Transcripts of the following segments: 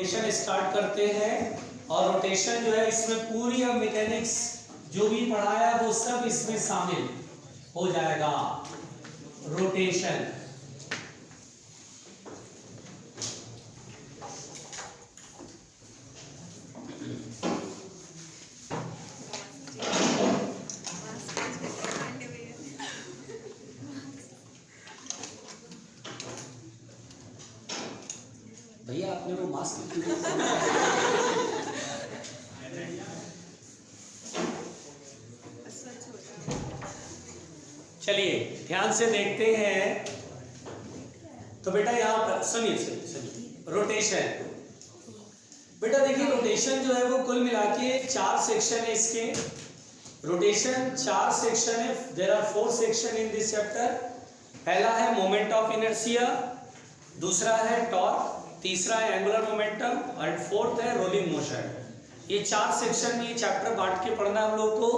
Rotation start करते हैं और रोटेशन जो है इसमें पूरी अब मैकेनिक्स जो भी पढ़ाया वो सब इसमें शामिल हो जाएगा। रोटेशन भैया आपने वो मास्क चलिए ध्यान से देखते हैं। तो बेटा यहाँ पर सुनिए रोटेशन। बेटा देखिए रोटेशन जो है वो कुल मिला के 4 सेक्शन है इसके। रोटेशन 4 सेक्शन है। There are 4 section in this chapter. पहला है मोमेंट ऑफ इनर्शिया, दूसरा है टॉर्क, तीसरा है एंगुलर मोमेंटम और फोर्थ है रोलिंग मोशन। ये 4 सेक्शन में ये चैप्टर बांट के पढ़ना हम लोग को।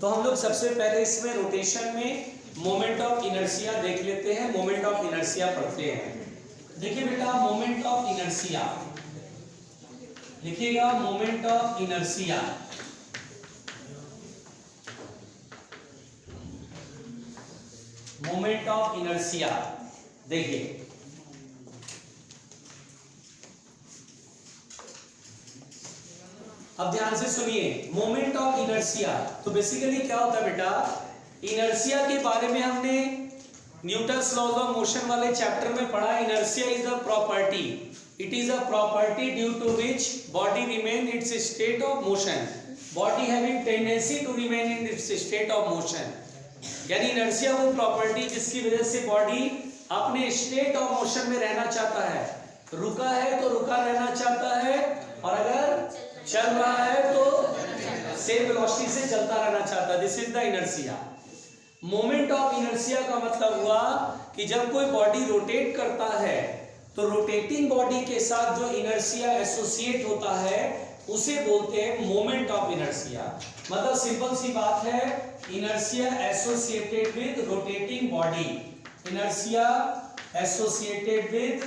तो हम लोग सबसे पहले इसमें रोटेशन में मोमेंट ऑफ इनर्शिया देख लेते हैं। मोमेंट ऑफ इनर्शिया पढ़ते हैं। देखिए बेटा मोमेंट ऑफ इनर्शिया लिखिएगा। Moment of inertia moment of inertia देखिए अब ध्यान से सुनिए। मोमेंट ऑफ इनर्शिया तो बेसिकली क्या होता है बेटा, इनर्शिया के बारे में हमने न्यूटन्स लॉज ऑफ मोशन वाले चैप्टर में पढ़ा। Inertia is a property, it is a property due to which body remain its state of motion, body having tendency to remain in its state of motion. यानी inertia वो property जिसकी वजह से body अपने state of motion में रहना चाहता है। रुका है तो रुका रहना चाहता है और अगर चल रहा है तो सेम वेलोसिटी से चलता रहना चाहता है। This is the inertia. Moment of inertia का मतलब हुआ कि जब कोई बॉडी रोटेट करता है तो रोटेटिंग बॉडी के साथ जो इनर्शिया एसोसिएट होता है उसे बोलते हैं मोमेंट ऑफ इनर्शिया। मतलब सिंपल सी बात है, inertia associated with rotating body, inertia associated with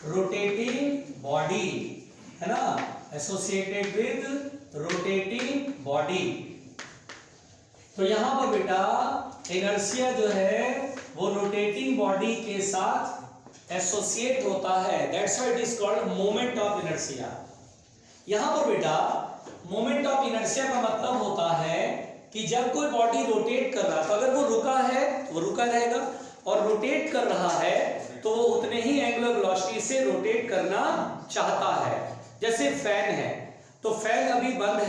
rotating body, है ना, एसोसिएटेड विद रोटेटिंग बॉडी। तो यहां पर बेटा इनर्शिया जो है वो रोटेटिंग बॉडी के साथ एसोसिएट होता है। That's why it is called moment of inertia. यहां पर बेटा मोमेंट ऑफ इनर्शिया का मतलब होता है कि जब कोई बॉडी रोटेट कर रहा है तो अगर वो रुका है तो वो रुका रहेगा और रोटेट कर रहा है तो वो उतने ही एंगुलर वेलोसिटी से रोटेट करना चाहता है। जैसे फैन है तो फैन अभी बंद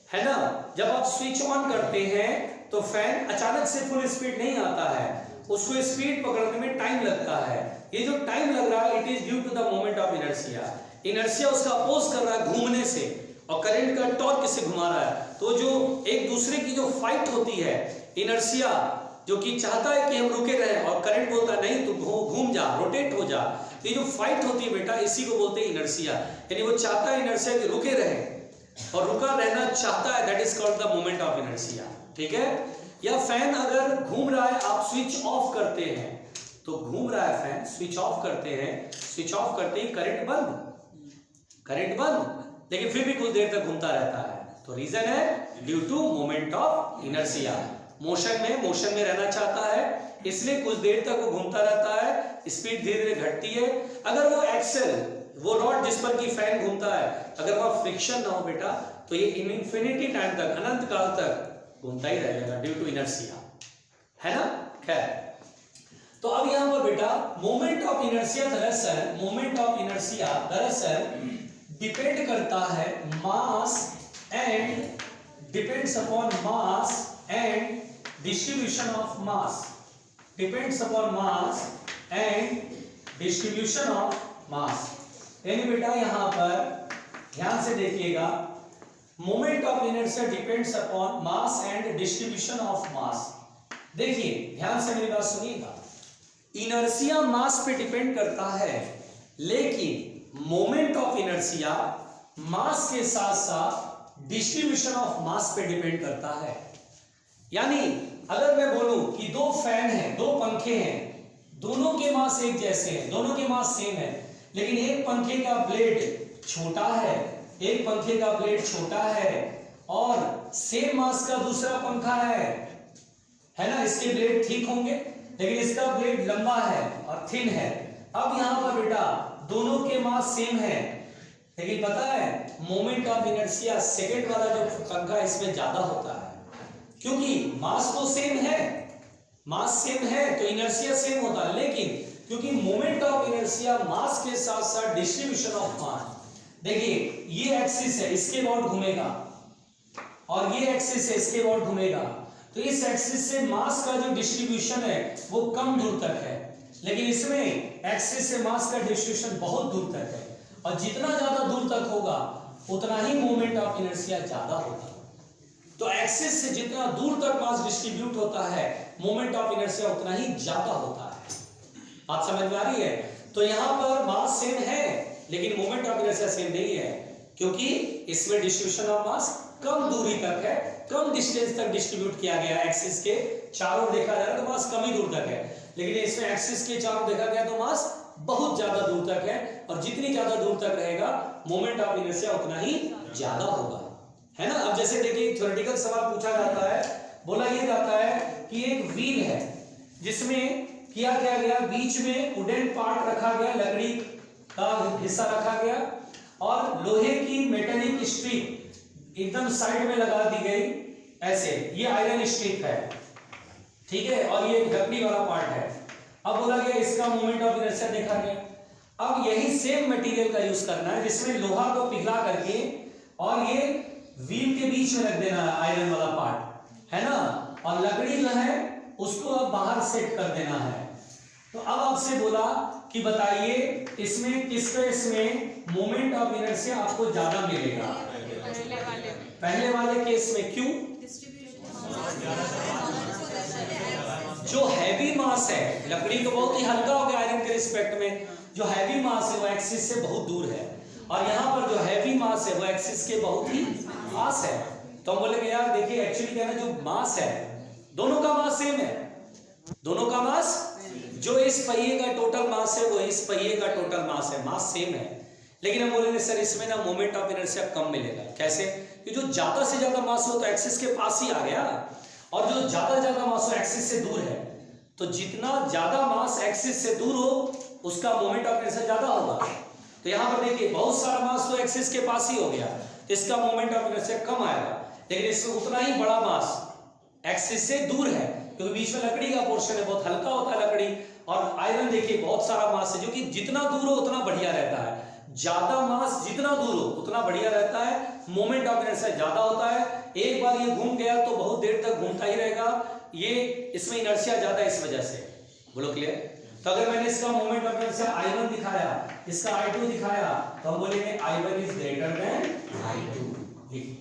है ना। जब आप स्विच ऑन करते हैं तो फैन अचानक से फुल स्पीड नहीं आता है, उसको स्पीड पकड़ने में टाइम लगता है। ये जो टाइम लग रहा है it is due to the moment of inertia. Inertia उसका अपोज कर रहा है घूमने से और करंट का टॉर्क से घुमा रहा है। तो जो एक दूसरे की जो फाइट होती है, इनर्शिया जो कि चाहता है कि हम रुके रहे और करंट बोलता है नहीं तू घूम जा, रोटेट हो जा। तो ये जो फाइट होती है बेटा इसी को बोलते हैं इनर्शिया। यानी वो चाहता है इनर्शिया कि रुके रहे और रुका रहना चाहता है, that is called the moment of inertia. ठीक है। या फैन अगर घूम रहा है, आप स्विच ऑफ करते हैं तो घूम रहा है फैन, स्विच ऑफ करते हैं, स्विच ऑफ करते ही करंट बंद, लेकिन फिर भी कुछ देर तक घूमता रहता है। तो रीजन है due to moment of inertia. Motion में रहना चाहता है इसलिए कुछ देर तक वो घूमता रहता है, स्पीड धीरे धीरे घटती है। अगर वो एक्सेल, वो रॉड जिस पर की फैन घूमता है, अगर वह फ्रिक्शन ना हो बेटा तो ये इन्फिनिटी टाइम तक, अनंत काल तक घूमता ही रहेगा ड्यू टू इनर्शिया, है ना। खैर, तो अब यहां पर बेटा मोमेंट ऑफ इनर्शिया दरअसल डिपेंड करता है mass and depends upon mass and distribution of mass, depends upon mass and distribution of mass. यानी बेटा यहां पर ध्यान से देखिएगा, moment of inertia depends upon mass and distribution of mass. देखिए ध्यान से मेरी बात सुनिएगा, इनर्शिया मास पे डिपेंड करता है लेकिन मोमेंट ऑफ इनर्शिया मास के साथ साथ डिस्ट्रीब्यूशन ऑफ मास पे डिपेंड करता है। यानी अगर मैं बोलूं कि 2 फैन हैं, 2 पंखे हैं, दोनों के मास एक जैसे हैं, दोनों के मास सेम है, लेकिन एक पंखे का ब्लेड छोटा है, एक पंखे का ब्लेड छोटा है और सेम मास का दूसरा पंखा है ना, इसके ब्लेड ठीक होंगे, लेकिन इसका ब्लेड लंबा है और थिन है। अब यहां पर बेटा दोनों के मास सेम है, लेकिन पता है मोमेंट ऑफ इनर्शिया सेकंड वाला जो पंखा इसमें ज्यादा होता है, क्योंकि मास तो सेम है, मास सेम है तो इनर्शिया सेम होता है, लेकिन क्योंकि मोमेंट ऑफ इनर्शिया मास के साथ साथ डिस्ट्रीब्यूशन ऑफ मास, देखिए ये एक्सिस है, इसके अबाउट घूमेगा और ये एक्सिस है, इसके अबाउट घूमेगा, तो इस एक्सिस से मास का जो डिस्ट्रीब्यूशन है वो कम दूर तक है, लेकिन इसमें एक्सिस से मास का डिस्ट्रीब्यूशन बहुत दूर तक है, और जितना ज्यादा दूर तक होगा उतना ही मोमेंट ऑफ इनर्शिया ज्यादा होगा। तो एक्सिस से जितना दूर तक मास डिस्ट्रीब्यूट होता है मोमेंट ऑफ इनर्शिया उतना ही ज्यादा होता है। बात समझ में आ रही है? तो यहां पर मास सेम है लेकिन मोमेंट ऑफ इनर्शिया सेम नहीं है, क्योंकि इसमें डिस्ट्रीब्यूशन ऑफ मास कम दूरी तक है, कम डिस्टेंस तक डिस्ट्रीब्यूट किया गया। एक्सिस के चारों देखा जा रहा है तो मास कम ही दूर तक है, लेकिन इसमें एक्सिस के चारों देखा गया तो मास बहुत ज्यादा दूर तक है, और जितनी ज्यादा दूर तक रहेगा मोमेंट ऑफ इनर्शिया उतना ही ज्यादा होगा, है ना। अब जैसे देखिए थ्योरेटिकल सवाल पूछा जाता है, बोला ये जाता है कि एक व्हील है जिसमें किया क्या गया, बीच में वुडन पार्ट रखा गया, लकड़ी का हिस्सा रखा गया, और लोहे की मेटेलिक स्ट्रिप एकदम साइड में लगा दी गई ऐसे, ये आयरन स्ट्रिप है, ठीक है, और ये लकड़ी वाला पार्ट है। अब बोला गया इसका मोमेंट ऑफ इनर्शिया देखा गया। अब यही सेम मटेरियल का यूज करना है जिसमें लोहा को पिघला करके और ये व्हील के बीच में रख देना है आयरन वाला पार्ट, है ना, और लकड़ी जो है उसको अब बाहर सेट कर देना है। तो अब आपसे बोला कि बताइए इसमें किस केस में मोमेंट ऑफ इनर्शिया आपको ज्यादा मिलेगा? पहले वाले केस में। क्यों? जो हैवी मास है, लकड़ी तो बहुत ही हल्का हो गया आयरन के रिस्पेक्ट में, जो हैवी मास है वो एक्सिस से बहुत दूर है, और यहाँ पर जो हैवी मास है वो एक्सिस के बहुत ही पास है। तो हम बोलेंगे यार देखिए एक्चुअली क्या है, जो मास है दोनों का मास सेम है, दोनों का मास, जो इस पहिए का टोटल मास है वो इस पहिए का टोटल मास है, मास सेम है, लेकिन हम बोलेंगे सर इसमें ना मोमेंट ऑफ इनर्शिया कम मिलेगा। कैसे? कि जो ज्यादा से ज्यादा मास हो तो एक्सिस के पास ही आ गया, और जो ज्यादा मास हो एक्सिस से दूर है, तो जितना ज्यादा मास एक्सिस से दूर हो उसका मोमेंट ऑफ इनर्शिया ज्यादा होगा। तो यहां पर देखिए बहुत सारा मास तो एक्सिस के पास ही हो गया, तो इसका मोमेंट ऑफ इनर्शिया कम आएगा, लेकिन इसमें उतना ही बड़ा मास एक्सिस से दूर है, क्योंकि बीच में लकड़ी का पोर्शन है, बहुत हल्का होता है लकड़ी, और आयरन देखिए बहुत सारा मास है, जो कि जितना दूर हो उतना बढ़िया रहता है, ज्यादा मास जितना दूर हो उतना बढ़िया रहता है, मोमेंट ऑफ इनर्शिया ज्यादा होता है। एक बार ये घूम गया तो बहुत देर तक घूमता ही रहेगा, ये इसमें इनर्शिया ज्यादा है इस वजह से। बोलो क्लियर? तो अगर मैंने इसका मोमेंट ऑफ इनर्शिया I1 दिखाया, इसका I2 दिखाया, तो हम बोलेंगे I1 is greater than I2।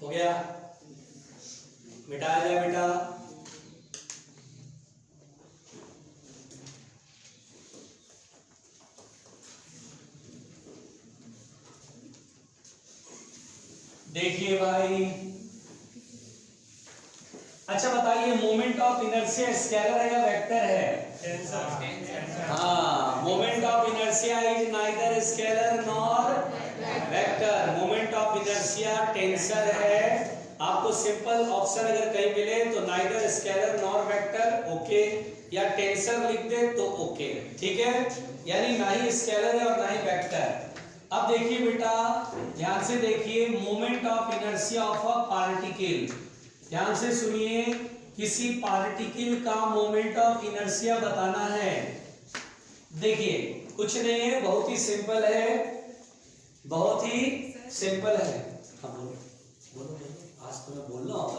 हो गया? मिटाया जाए बेटा। देखिए भाई, अच्छा अच्छा बताइए मोमेंट ऑफ इनर्शिया स्केलर है या वेक्टर है? हाँ, moment of inertia is neither scalar nor vector. Moment of inertia tensor है। आपको सिंपल ऑप्शन अगर कहीं मिले तो neither scalar nor vector okay, या टेंसर लिख दे तो ओके, ठीक है, यानी ना ही स्केलर है और ना ही वेक्टर। अब देखिए बेटा, ध्यान से देखिए, moment of inertia of a particle, ध्यान से सुनिए, किसी पार्टिकल का मोमेंट ऑफ इनर्शिया बताना है। देखिए कुछ नहीं है, बहुत ही सिंपल है, बहुत ही सिंपल है। हाँ बोलो बोलो, आज तो मैं बोल रहा हूँ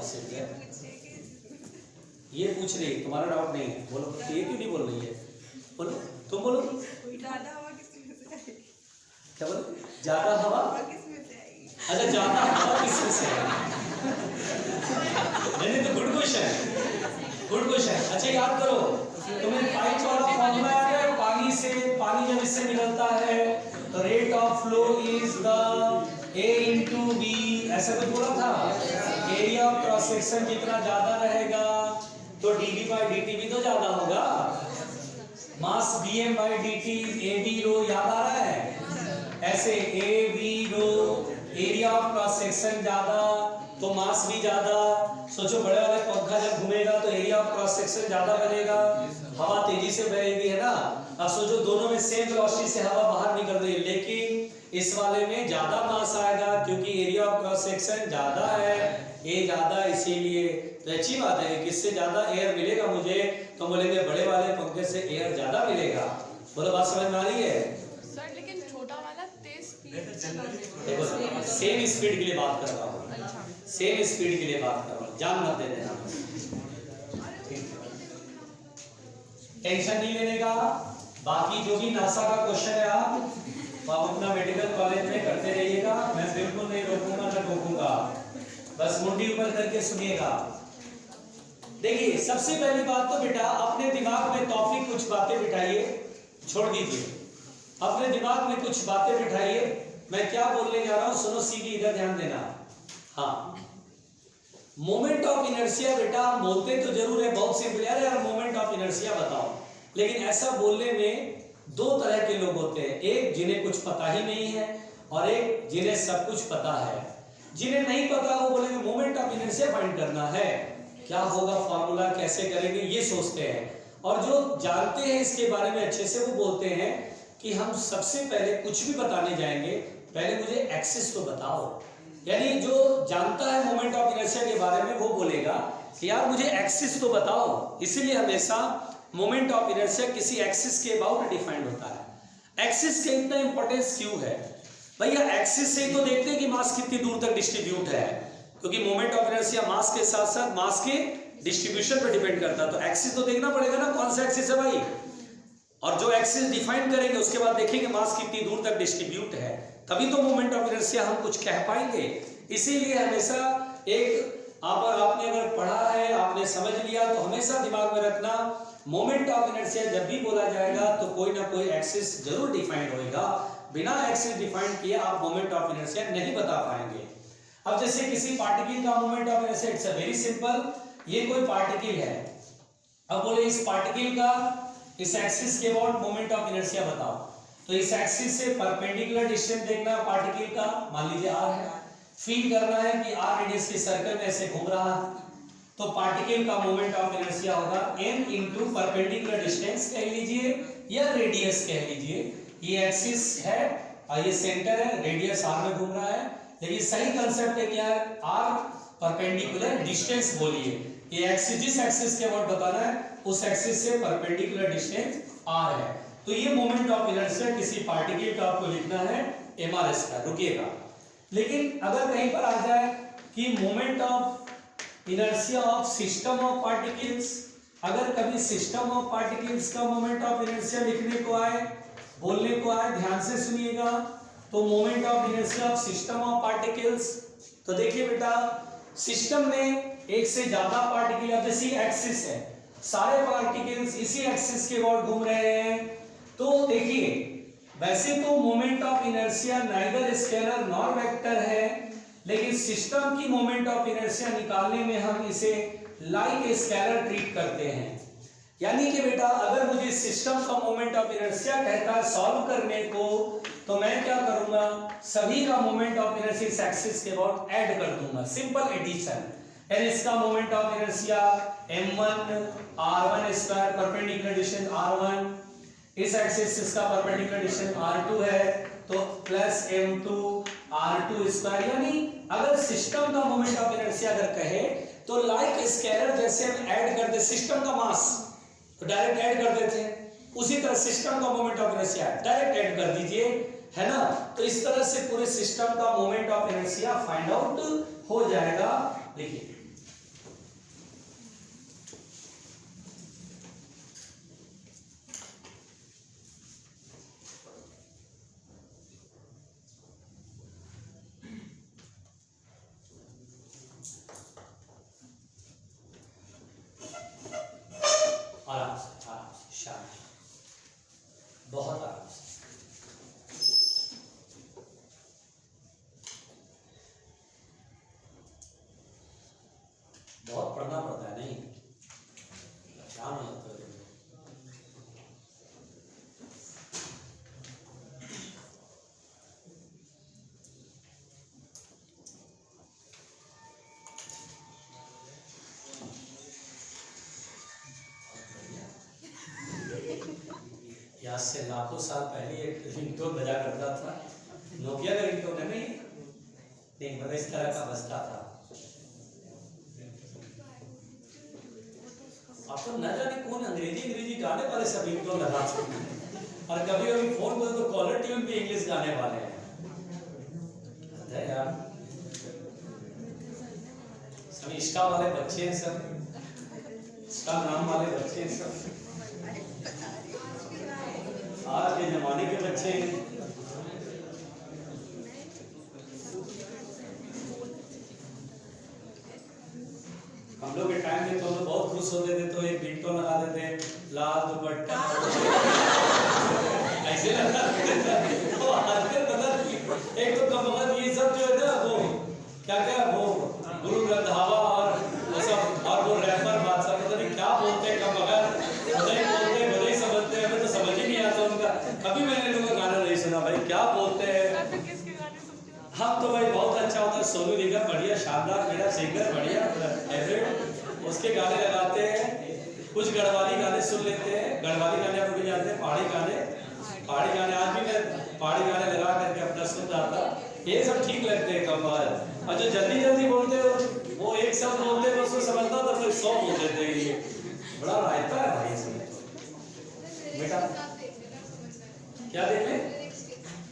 ये पूछ रही, तुम्हारा डाउट नहीं है, बोलो ये क्यों नहीं बोल रही है, बोलो तुम बोलो। क्या बोलो? ज्यादा हवा किसमें से आएगी? अच्छा ज्यादा हवा किसमें से आएगी? नहीं तो गुड क्वेश्चन, गुड क्वेश्चन। अच्छा याद करो, तुम्हें पाइप वाला फॉर्मूला याद है, पानी से, पानी जब इससे निकलता है तो rate of flow is the A into B, ऐसा कुछ बोला था। एरिया ऑफ क्रॉस सेक्शन जितना ज्यादा रहेगा तो dV by dt भी तो ज्यादा होगा। मास Bm by dt AB रो, याद आ रहा है? ऐसे AB row, area of cross section ज्यादा तो मास भी ज्यादा। सोचो बड़े वाले पंखा जब घूमेगा तो एरिया ऑफ क्रॉस सेक्शन ज्यादा बनेगा, हवा तेजी से बहेगी, है ना। अब सोचो दोनों में सेम वेलोसिटी से हवा बाहर निकल रही है, लेकिन इस वाले में ज्यादा मास आएगा क्योंकि एरिया ऑफ क्रॉस सेक्शन ज्यादा है, ए ज्यादा, इसीलिए तो अच्छी बात है कि इससे ज्यादा एयर मिलेगा मुझे, तो बोलेंगे बड़े वाले पंखे से एयर ज्यादा मिलेगा। बोलो बात समझ में आ रही है? सर लेकिन छोटा वाला तेज स्पीड, देखो सेम स्पीड के लिए बात कर रहा हूँ, सेम स्पीड के लिए बात कर रहा हूँ, जान मत दे देना, टेंशन नहीं लेने का। बाकी जो भी नासा का क्वेश्चन है आप अपना मेडिकल कॉलेज में करते रहिएगा, मैं बिल्कुल नहीं रोकूंगा ना टोकूंगा, बस मुंडी ऊपर करके सुनिएगा। देखिए सबसे पहली बात तो बेटा अपने दिमाग में टॉपिक कुछ बातें बिठाइए, छोड़ दीजिए, अपने दिमाग में कुछ बातें बिठाइए। मैं क्या बोलने जा रहा हूं सुनो, सीधी इधर ध्यान देना। हाँ, मोमेंट ऑफ इनर्शिया बेटा हम बोलते तो जरूर है, बहुत सिंपल यार मोमेंट ऑफ इनर्शिया बताओ, लेकिन ऐसा बोलने में दो तरह के लोग होते हैं, एक जिन्हें कुछ पता ही नहीं है और एक जिन्हें सब कुछ पता है। जिन्हें नहीं पता वो बोलेंगे मोमेंट ऑफ इनर्शिया फाइंड करना है, क्या होगा फॉर्मूला, कैसे करेंगे, ये सोचते हैं। और जो जानते हैं इसके बारे में अच्छे से वो बोलते हैं कि हम सबसे पहले कुछ भी बताने जाएंगे, पहले मुझे एक्सिस तो बताओ। यानी जो जानता है मोमेंट ऑफ इनर्शिया के बारे में वो बोलेगा कि यार मुझे एक्सिस तो बताओ। इसीलिए हमेशा मोमेंट ऑफ इनर्शिया किसी एक्सिस के अबाउट डिफाइंड होता है। एक्सिस का इतना इंपॉर्टेंस क्यों है भैया? एक्सिस से तो देखते हैं कि मास कितनी दूर तक डिस्ट्रीब्यूट है, क्योंकि मोमेंट ऑफ इनर्शिया मास के साथ साथ मास के डिस्ट्रीब्यूशन पर डिपेंड करता है, तो एक्सिस तो देखना पड़ेगा ना कौन सा एक्सिस है भाई। और जो एक्सिस डिफाइन करेंगे उसके बाद देखेंगे मास कितनी दूर तक डिस्ट्रीब्यूट है, तभी तो मोमेंट ऑफ इनर्शिया हम कुछ कह पाएंगे। इसीलिए हमेशा एक आपने अगर पढ़ा है, आपने समझ लिया, तो हमेशा दिमाग में रखना मोमेंट ऑफ इनर्शिया जब भी बोला जाएगा तो कोई ना कोई एक्सिस जरूर डिफाइंड होएगा। बिना एक्सिस डिफाइंड किए आप मोमेंट ऑफ इनर्शिया नहीं बता पाएंगे। अब जैसे किसी पार्टिकल का moment of inertia, it's a very simple, ये कोई पार्टिकल है, अब बोले इस पार्टिकल का इस एक्सिस के अबाउट मोमेंट ऑफ इनर्शिया बताओ, तो इस एक्सिस से परपेंडिकुलर डिस्टेंस देखना है पार्टिकल का, मान लीजिए r है, फील करना है कि r रेडियस के सर्कल में ऐसे घूम रहा है, तो पार्टिकल का मोमेंट ऑफ इनर्शिया होगा m इनटू परपेंडिकुलर डिस्टेंस कह लीजिए या रेडियस कह लीजिए। ये एक्सिस है और ये सेंटर है, रेडियस r में घूम रहा है, लेकिन सही कांसेप्ट है क्या है, r परपेंडिकुलर डिस्टेंस बोलिए, ये एक्सिस जिस एक्सिस के अबाउट बताना है उस एक्सिस से परपेंडिकुलर डिस्टेंस r है, तो ये मोमेंट ऑफ इनर्शिया किसी पार्टिकल का आपको लिखना है mrs का, रुकिएगा। लेकिन अगर कहीं पर आ जाए कि moment of inertia of system of particles, अगर कभी सिस्टम ऑफ पार्टिकल्स का मोमेंट ऑफ इनर्शिया लिखने को आए, बोलने को आए, ध्यान से सुनिएगा, तो moment of inertia of system of particles, तो देखिए बेटा सिस्टम में एक से ज्यादा पार्टिकल, अब जैसे एक्सिस है, सारे पार्टिकल्स इसी एक्सिस के अबाउट घूम रहे हैं, तो देखिए वैसे तो moment of inertia neither scalar nor vector है, लेकिन सिस्टम की मोमेंट ऑफ इनर्शिया निकालने में हम इसे लाइक स्केलर ट्रीट करते हैं। यानी कि बेटा अगर मुझे सिस्टम का मोमेंट ऑफ इनर्शिया कहता है सॉल्व करने को, तो मैं क्या करूंगा, सभी का मोमेंट ऑफ इनर्शिया इस एक्सिस के अबाउट ऐड कर दूंगा, सिंपल एडिशन। यानी इसका moment of inertia m1 r1 square perpendicular distance r1, इस एक्सिस इसका परपेंडिकुलर डिस्टेंस r2 है, तो प्लस m2 r2 स्क्वायर। यानी अगर सिस्टम का मोमेंट ऑफ इनर्शिया अगर कहे तो लाइक स्केलर जैसे हम ऐड करते सिस्टम का मास तो डायरेक्ट ऐड कर देते हैं, उसी तरह सिस्टम का moment of inertia direct add कर दीजिए, है ना। तो इस तरह से पूरे सिस्टम का moment of inertia find out हो जाएगा। देखिए आराम से शांत, बहुत आराम से। बहुत पढ़ना पड़ता है, नहीं परेशान हो जाता है। आज से लाखों साल पहले एक रिंगटोन बजा करता था, नोकिया का रिंगटोन है नहीं, मतलब इस तरह का बजता था। अब तो न जाने कौन अंग्रेजी गाने वाले सब रिंगटोन लगाते हैं, और कभी कभी फोन पर तो कॉलर ट्यून भी इंग्लिश गाने वाले हैं यार। सब इंस्टा वाले बच्चे हैं, सब इंस्टाग्राम वाले बच्चे हैं, सब आज के जमाने के बच्चे हैं। हम लोग के टाइम में तो हम बहुत खुश होते थे, तो एक रिंगटोन लगा देते, लाल दुपट्टा ऐसे लगा देते। तो आजकल पता एक तो कमबख्त ये सब जो है ना, वो क्या वो गुरु रंधावा और वो सब, और वो रैपर बादशाह पता नहीं क्या बोलते हैं, कमबख्त नहीं बोलते, बड़े समझते हैं, हमें तो समझ ही नहीं आता उनका। कभी मैंने लोगों का गाना नहीं सुना भाई, क्या बोलते हैं। हम तो भाई बहुत अच्छा होता है, सोनू निगम बढ़िया शानदार मेरा सिंगर बढ़िया फेवरेट, उसके गाने लगाते हैं। कुछ गढ़वाली गाने सुन लेते हैं, गढ़वाली गाने आप भी जानते हैं, पहाड़ी गाने आज भी मैं पहाड़ी गाने लगा करके अपना सुन रहा था, ये सब ठीक लगते हैं कमाल। और जो जल्दी बोलते हैं वो एक शब्द बोलते हैं, उसको समझता था फिर 100 बोल देते हैं, ये बड़ा रायता है भाई इसमें। बेटा क्या देखें,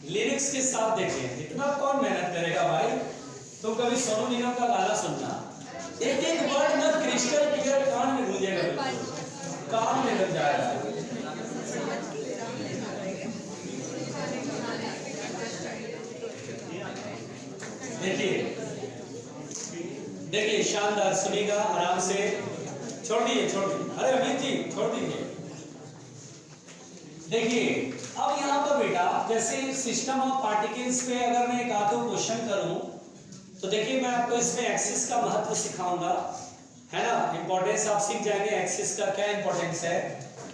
लिरिक्स के साथ देखें, इतना कौन मेहनत करेगा भाई। तो कभी सोनू निगम का गाना सुनना, एक एक वर्ड ना क्रिस्टल क्लियर कान में गूंजेगा, कान में लग जाएगा। देखिए शानदार, सुनिएगा आराम से, छोड़ दिए। अरे अमित जी छोड़ दीजिए। देखिए अब यहाँ पर बेटा जैसे सिस्टम ऑफ पार्टिकल्स पे अगर मैं एक आधो क्वेश्चन करूं, तो देखिए मैं आपको इसमें एक्सिस का महत्व सिखाऊंगा, है ना। इंपॉर्टेंस आप सीख जाएंगे, एक्सिस का क्या इंपॉर्टेंस है।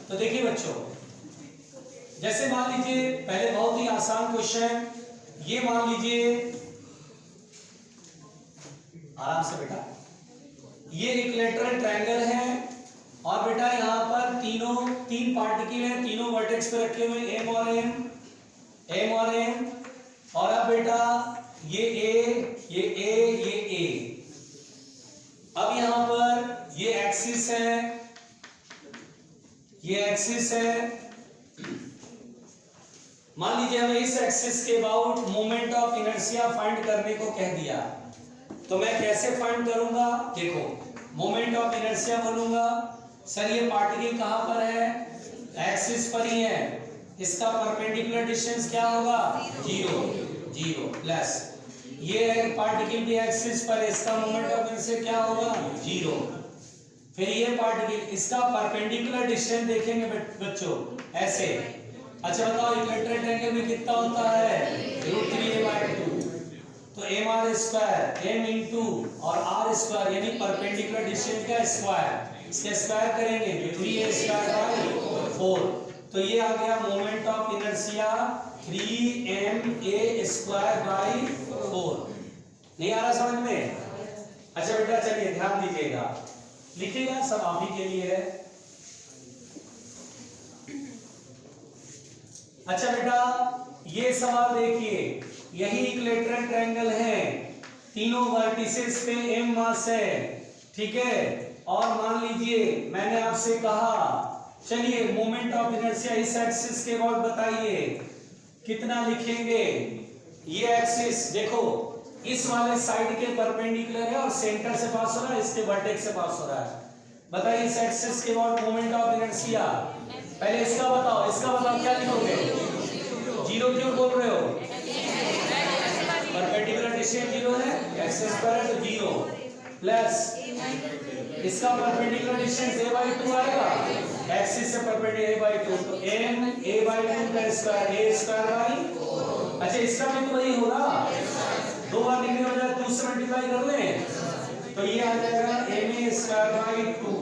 तो देखिए बच्चों, जैसे मान लीजिए पहले बहुत ही आसान क्वेश्चन, ये मान लीजिए आराम से बेटा, ये इक्विलैटरल ट्रायंगल है, और बेटा यहाँ पर तीन पार्टिकल हैं, तीनों वर्टेक्स पे रखे हुए एम और एम, और अब बेटा ये ए। अब यहाँ पर ये एक्सिस है, मान लीजिए हमें इस एक्सिस के about moment of inertia find करने को कह दिया, तो मैं कैसे फाइंड करूंगा। देखो मोमेंट ऑफ इनर्शिया बोलूंगा, सर ये पार्टिकल कहां पर है, एक्सिस पर ही है, इसका परपेंडिकुलर डिस्टेंस क्या होगा, 0 प्लस ये पार्टिकल भी एक्सिस पर, इसका मोमेंट ऑफ इनर्शिया क्या होगा, 0। फिर ये पार्टिकल, इसका परपेंडिकुलर डिस्टेंस देखेंगे बच्चों ऐसे। अच्छा बताओ इक्विलैटरल ट्रायंगल में कितना होता है, √3a/2। तो M R square M into और आर स्क्वायर यानी परपेंडिकुलर डिस्टेंस का स्क्वायर, इसका स्क्वायर करेंगे तो 3a स्क्वायर बाई 4। तो ये आ गया moment of inertia 3ma square by 4। नहीं आ रहा समझ में? अच्छा बेटा चलिए ध्यान दीजिएगा, लिखिएगा सब आप ही के लिए है। अच्छा बेटा ये सवाल देखिए, यही इक्विलैटरल ट्रायंगल है, तीनों वर्टिसेस पे m मास है, ठीक है। और मान लीजिए मैंने आपसे कहा चलिए मोमेंट ऑफ इनर्शिया इस एक्सिस के अबाउट बताइए, कितना लिखेंगे? ये एक्सिस देखो इस वाले साइड के परपेंडिकुलर है और सेंटर से पास हो रहा है, इसके वर्टेक्स से पास हो रहा है। बताइए इस एक्सिस के अबाउट मोमेंट ऑफ इनर्शिया, पहले इसका बताओ क्या लिखोगे? जीरो क्यों बोल रहे हो? परपेंडिकुलर डिस्टेंस जीरो है, एक्स स्क्वायर है तो जीरो प्लस इसका परपेंडिकुलर डिस्टेंस a/2 आएगा, एक्सिस से परपेंडिकुलर a/2 तो m a/2 का स्क्वायर a स्क्वायर बाई। अच्छा इसका भी तो वही होगा, दो बार लिखने के बजाय 2 से मल्टीप्लाई कर लें तो ये आ जाएगा ma स्क्वायर बाई 2।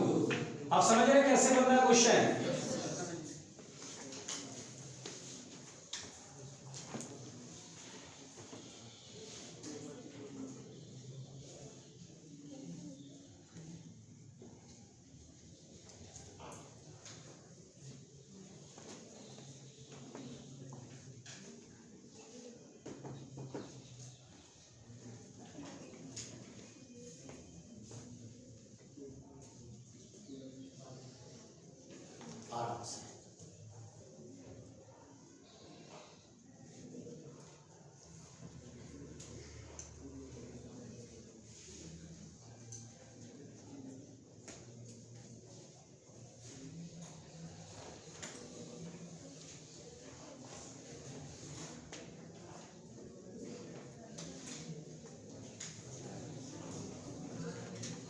आप समझ रहे हैं कैसे बनता है क्वेश्चन?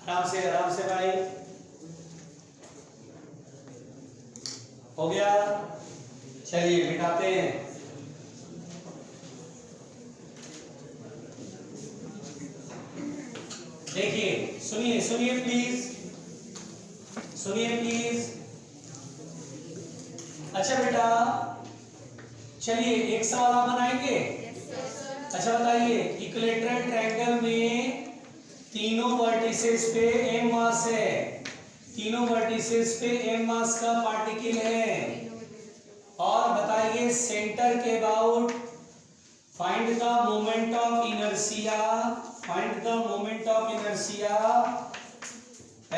आराम से आराम से भाई, हो गया। चलिए मिटाते हैं। देखिए सुनिए प्लीज। अच्छा बेटा चलिए एक सवाल आप बनाएंगे। अच्छा बताइए इक्विलैटरल ट्रायंगल में तीनों वर्टिसेस पे m मास है, तीनों वर्टिसेस पे m मास का पार्टिकल है, और बताइए सेंटर के about find the moment of inertia,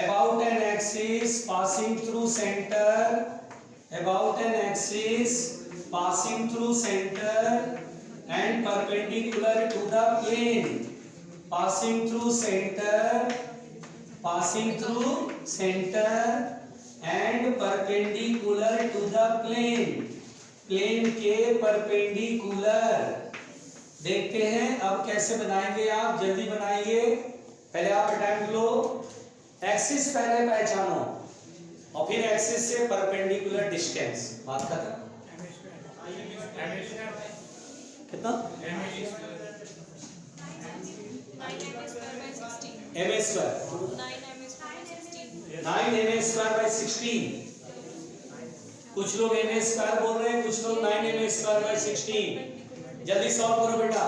about an axis passing through center, and perpendicular to the plane, passing through center and perpendicular to the plane के परपेंडिकुलर। देखते हैं अब कैसे बनाएंगे, आप जल्दी बनाइए। पहले आप रेक्टेंगल लो, एक्सिस पहले पहचानो और फिर एक्सिस से परपेंडिकुलर डिस्टेंस। बात खत्म। कितना? ma square 9ma square by 16। कुछ लोग ma स्क्वायर बोल रहे हैं, कुछ लोग 9ma स्क्वायर बाई 16। जल्दी सॉल्व करो बेटा।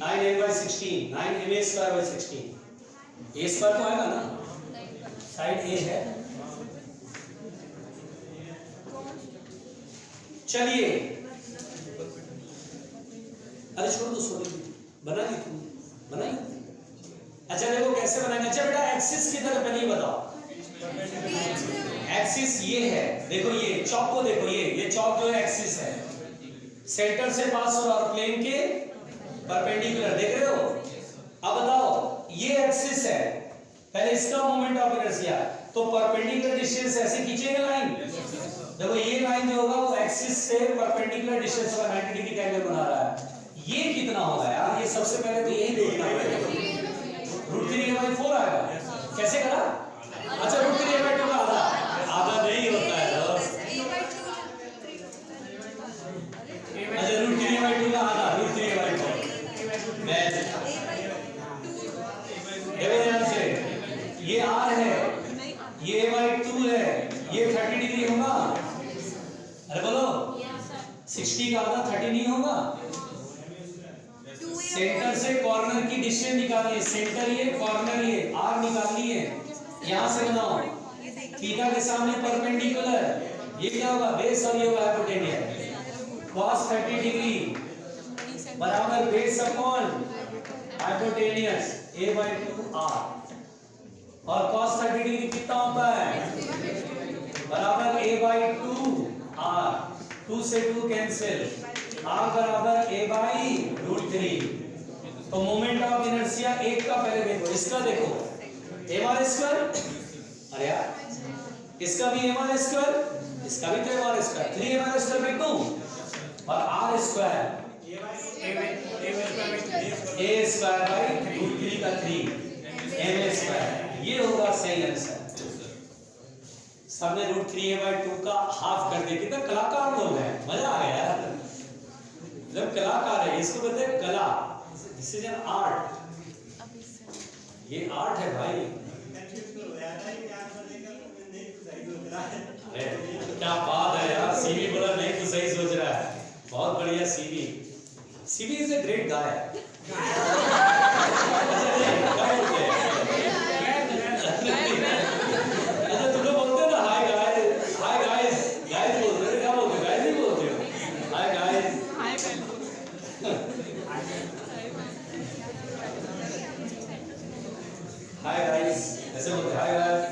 9m by 16, 9ma square by 16। a square तो आएगा ना, साइड a है। चलिए अरे छोड़ दो, बनाई तुम बनाई। अच्छा देखो कैसे बनाएंगे। अच्छा बेटा एक्सिस की तरफ पहले बताओ। एक्सिस ये है, देखो ये चौक को देखो, ये चौक जो है एक्सिस है, सेंटर से पास हो रहा और प्लेन के परपेंडिकुलर, देख रहे हो। अब बताओ ये एक्सिस है, पहले इसका मोमेंट ऑफ इनर्शिया, तो परपेंडिकुलर डिस्टेंस ऐसे खींचेंगे लाइन। देखो ये लाइन जो होगा वो एक्सिस से परपेंडिकुलर डिस्टेंस का 90 डिग्री का एंगल बना रहा है। ये कितना होगा यार, ये सबसे पहले तो यही देखना पड़ेगा। √3/4 आएगा। कैसे करा? अच्छा √3/2 का आधा नहीं होता है दोस्त। ये r है, ये a/2 है, ये 30 डिग्री होगा। अरे बोलो 60 का आधा 30 नहीं होगा। सेंटर से कॉर्नर की डिस्टेंस निकालनी है, सेंटर ये कॉर्नर ये r निकालनी है। यहां से बनाओ थीटा के सामने परपेंडिकुलर, ये क्या होगा बेस और ये होगा हाइपोटेनियस। cos 30 डिग्री बराबर base upon hypotenuse a/2 r, और cos 30 डिग्री कितना होता है बराबर a/2 r, 2 से 2 कैंसिल, r बराबर a/√3। तो मोमेंट ऑफ इनर्शिया एक का पहले देखो, इसका देखो m r², अरे यार इसका भी m r², इसका भी तो m r², 3m r²/2 और r² a²/√3 का 3 m², ये होगा सही आंसर। सबने √3 a/2 का हाफ कर दिया। कितना कलाकार लोग हैं, मजा आ गया यार, जब कलाकार है, इसको कहते हैं कला, दिस इज एन आर्ट, ये आर्ट है भाई। अरे क्या बात है यार, सीवी बोला नहीं तो सही सोच रहा है, बहुत बढ़िया CV. CV is a great guy. अच्छा तुम लोग बोलते हो ना hi guys, hi guys, guys बोलते हो, क्या बोलते हो, गाइस नहीं बोलते हो, हाय गाइस, हाय गाइस ऐसे बोलते हैं, हाय गाइस,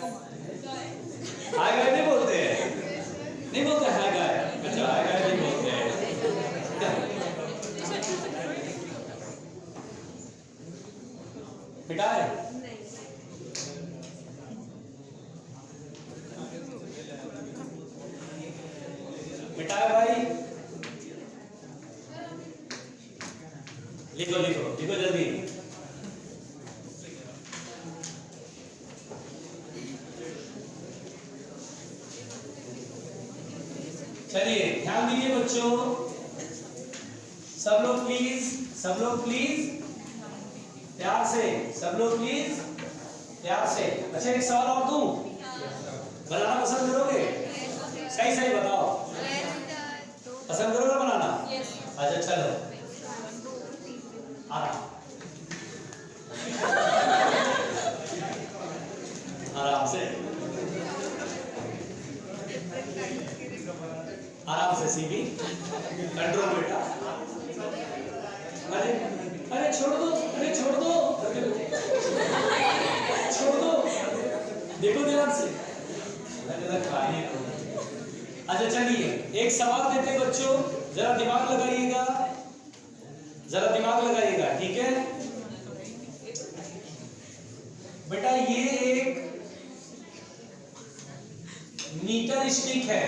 हाय गाइस नहीं बोलते हैं, नहीं बोलते हाय गाइस, अच्छा हाय गाइस नहीं बोलते हैं। मिटाए मिटाए भाई, लिखो लिखो लिखो जल्दी। चलिए ध्यान दीजिए बच्चों, सब लोग प्लीज, सब लोग प्लीज प्यार से, सब लोग प्लीज प्यार से। अच्छा एक सवाल और दूं, बनाना पसंद करोगे? सही सही बताओ, पसंद करोगे बनाना? अच्छा चलो आराम आराम से, आराम से सीखी, कंट्रोल बेटा। अरे अरे छोड़ दो, अरे छोड़ दो, छोड़ दो, देखो ध्यान से। अच्छा चलिए एक सवाल देते बच्चों, जरा दिमाग लगाइएगा, जरा दिमाग लगाइएगा, ठीक है बेटा। ये एक मीटर स्टिक है,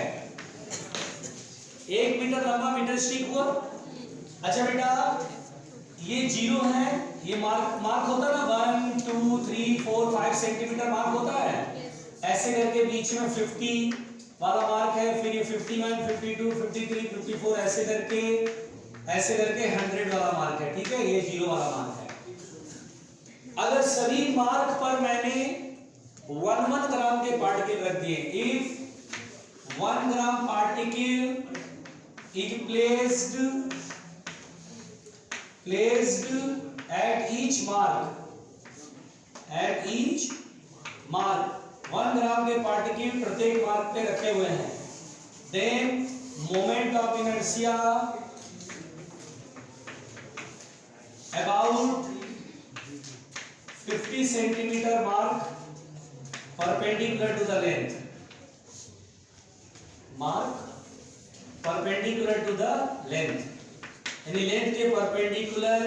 1 मीटर लंबा मीटर स्टिक हुआ। अच्छा बेटा ये 0 है, ये मार्क होता है ना, 1 2 3 4 5 सेंटीमीटर मार्क होता है, ऐसे करके बीच में 50 वाला मार्क है, फिर ये 51 52 53 54 ऐसे करके 100 वाला मार्क है, ठीक है, ये 0 वाला मार्क है। अगर सभी मार्क पर मैंने 1 ग्राम के पार्टिकल रख दिए, if 1 gram particle is placed at each mark, 1 ग्राम के पार्टिकल प्रत्येक मार्क पे रखे हुए हैं, then moment of inertia about 50 centimeter mark perpendicular to the length, mark perpendicular to the length, यानी लेंथ के परपेंडिकुलर।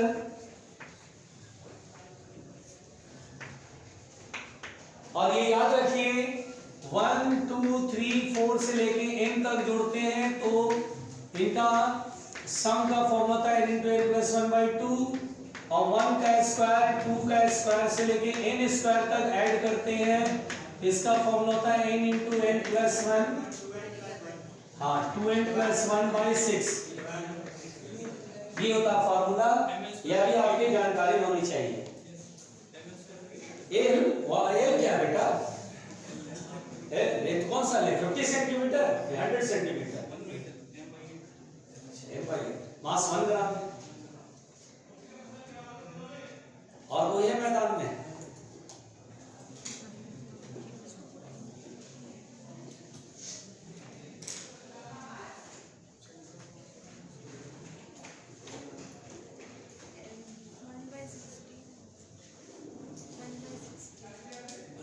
और ये याद रखिए 1 2 3 4 से लेके n तक जोड़ते हैं तो इनका सम का फॉर्म होता है n into n plus 1/2, और 1 का स्क्वायर 2 का स्क्वायर से लेके n स्क्वायर तक ऐड करते हैं, इसका फॉर्मूला होता है n into n plus 1, हाँ 2n plus 1/6, ये होता फॉर्मूला। यह भी आपकी जानकारी होनी चाहिए। एल क्या बेटा? लेंथ कौन सा ले? 50 सेंटीमीटर, 100 सेंटीमीटर? भाई मास 1 ग्राम है। और कोई है मैदान में?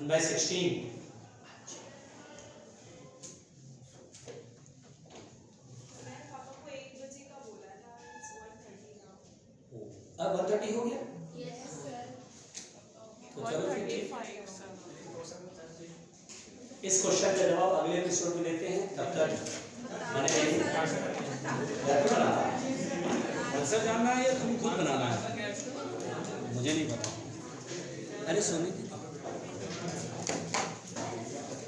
by 16 अब 130 हो गया। तो चलो फिर ठीक। 135 सर। इस क्वेश्चन का जवाब अगले एपिसोड में देते हैं। तब तक आंसर जानना है या तुम खुद बनाना है? मुझे नहीं पता। अरे सोनी थी